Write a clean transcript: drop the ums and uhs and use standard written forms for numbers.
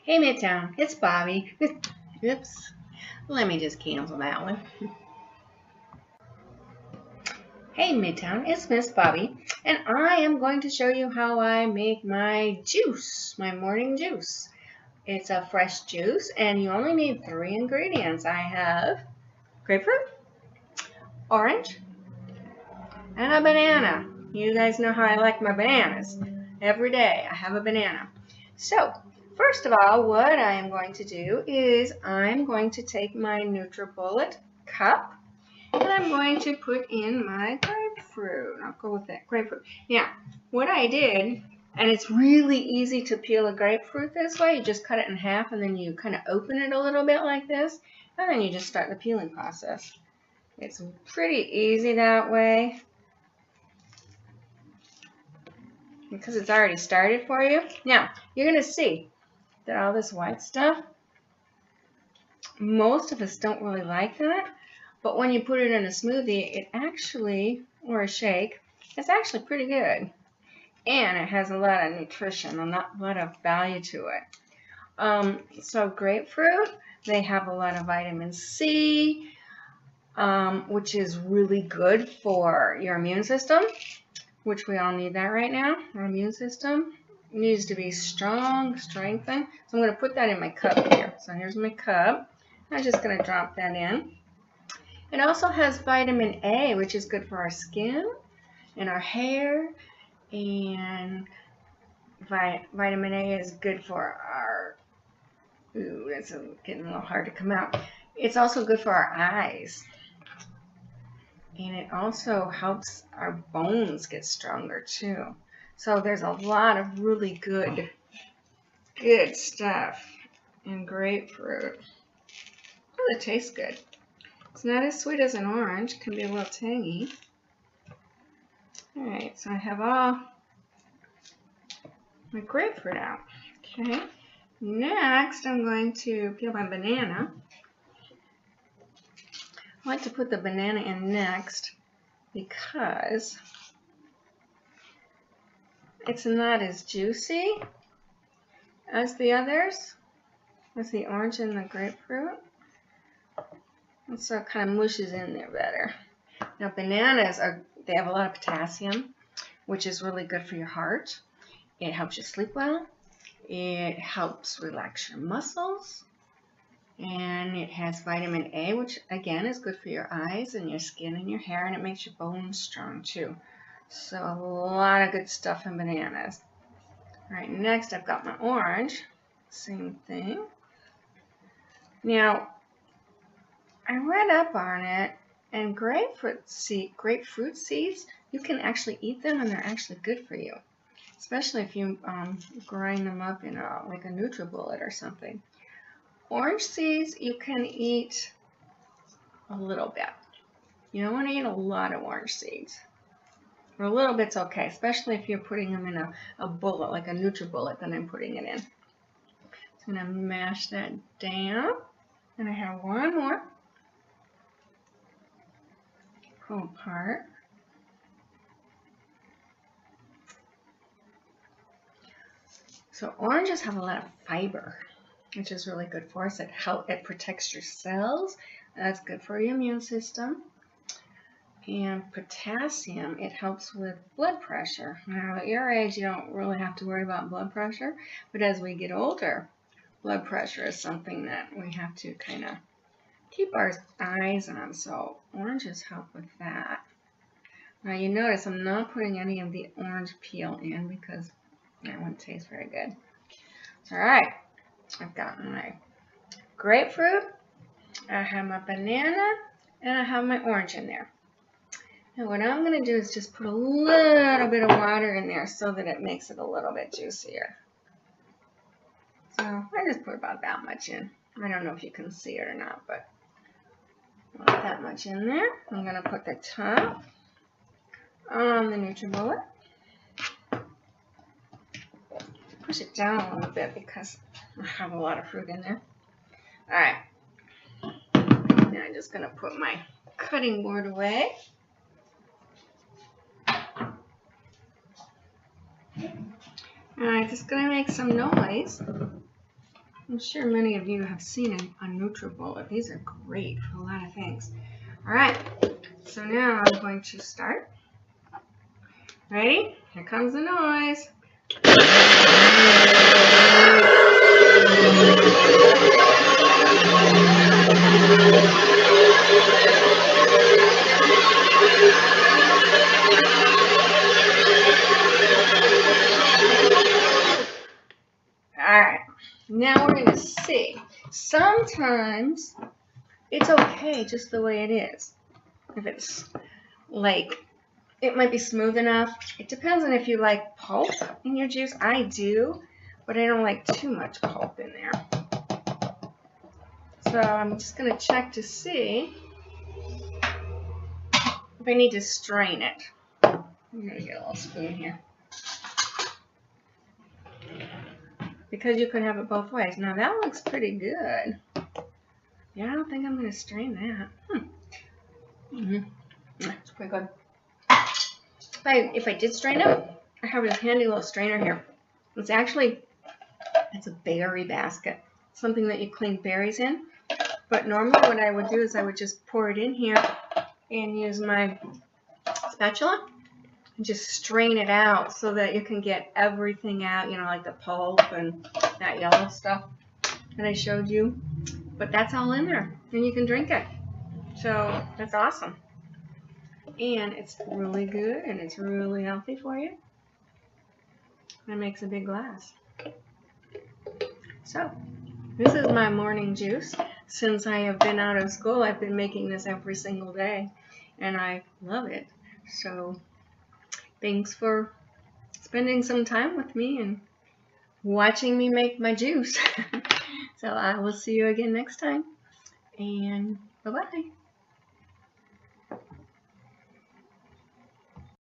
Hey Midtown, it's Bobbie. Oops, let me just cancel that one. Hey Midtown, it's Miss Bobbie, and I am going to show you how I make my juice, my morning juice. It's a fresh juice, and you only need 3 ingredients. I have grapefruit, orange, and a banana. You guys know how I like my bananas. Every day I have a banana. So, first of all, what I am going to do is I'm going to take my NutriBullet cup and I'm going to put in my grapefruit. I'll go with that grapefruit. Now, what I did, and it's really easy to peel a grapefruit this way. You just cut it in half and then you kind of open it a little bit like this, and then you just start the peeling process. It's pretty easy that way because it's already started for you. Now, you're going to see that all this white stuff, most of us don't really like that. But when you put it in a smoothie, it actually, or a shake, it's actually pretty good. And it has a lot of nutrition, a lot of value to it. So grapefruit, they have a lot of vitamin C, which is really good for your immune system, which we all need that right now. Our immune system needs to be strong, strengthened. So I'm going to put that in my cup here. So here's my cup. I'm just going to drop that in. It also has vitamin A, which is good for our skin and our hair. And vitamin A is good for our, it's getting a little hard to come out. It's also good for our eyes. And it also helps our bones get stronger too. So there's a lot of really good stuff in grapefruit. Oh, it tastes good. It's not as sweet as an orange. It can be a little tangy. Alright, so I have all my grapefruit out. Okay. Next, I'm going to peel my banana. I like to put the banana in next because it's not as juicy as the others, as the orange and the grapefruit. And so it kind of mushes in there better. Now bananas, they have a lot of potassium, which is really good for your heart. It helps you sleep well. It helps relax your muscles. And it has vitamin A, which again is good for your eyes and your skin and your hair, and it makes your bones strong too. So a lot of good stuff in bananas. All right, next I've got my orange. Same thing. Now, I read up on it, and grapefruit seeds, you can actually eat them, and they're actually good for you, especially if you grind them up in like a NutriBullet or something. Orange seeds, you can eat a little bit. You don't want to eat a lot of orange seeds. Or a little bit's okay, especially if you're putting them in a bullet, like a NutriBullet, then I'm putting it in. So I'm going to mash that down. And I have one more. Pull apart. So oranges have a lot of fiber, which is really good for us. It protects your cells. That's good for your immune system. And potassium, it helps with blood pressure. Now, at your age, you don't really have to worry about blood pressure, but as we get older, blood pressure is something that we have to kind of keep our eyes on. So oranges help with that. Now, you notice I'm not putting any of the orange peel in because that wouldn't taste very good. All right, I've got my grapefruit, I have my banana, and I have my orange in there. And what I'm going to do is just put a little bit of water in there so that it makes it a little bit juicier. So I just put about that much in. I don't know if you can see it or not, but about that much in there. I'm going to put the top on the NutriBullet. Push it down a little bit because I have a lot of fruit in there. All right. Now I'm just going to put my cutting board away. And I'm just going to make some noise I'm sure many of you have seen a NutriBullet. These are great for a lot of things. All right, so now I'm going to start. Ready? Here comes the noise. Alright, now we're going to see. Sometimes it's okay just the way it is. If it's like, it might be smooth enough. It depends on if you like pulp in your juice. I do, but I don't like too much pulp in there. So I'm just going to check to see if I need to strain it. I'm going to get a little spoon here. Because you could have it both ways. Now that looks pretty good. Yeah, I don't think I'm going to strain that. It's pretty good. If I did strain it, I have this handy little strainer here. It's a berry basket. Something that you clean berries in. But normally what I would do is I would just pour it in here and use my spatula and just strain it out so that you can get everything out, you know, like the pulp and that yellow stuff that I showed you. But that's all in there and you can drink it. So that's awesome. And it's really good and it's really healthy for you. And it makes a big glass. So this is my morning juice. Since I have been out of school, I've been making this every single day and I love it. So thanks for spending some time with me and watching me make my juice. So I will see you again next time and bye-bye.